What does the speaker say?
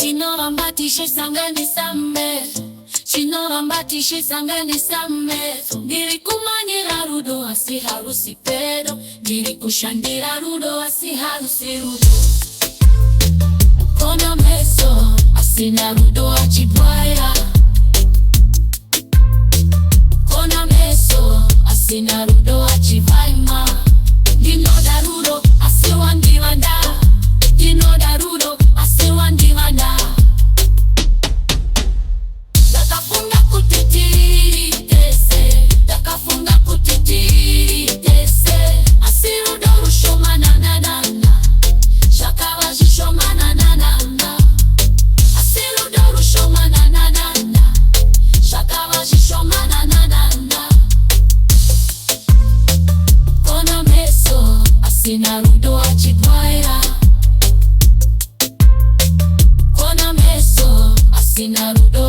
Chinorambatishe sangani samme, chinorambatishe sangani samme. Nilikumanyira rudo asi harusi pedo, nilikushandira rudo asi harusi rudo. Kona meso asina rudo achibwaya, kona meso asina rudo achivaima. Dino darudo asiwandiwanda, dino darudo asiwandiwanda. Dakafunga kutitiri tese, dakafunga kutitiri tese. Asirudo rushoma nananana, shakawa jishoma nananana. Asirudo rushoma nananana, shakawa jishoma nananana. Kona meso asina rudo achibwaya, kona meso asina rudo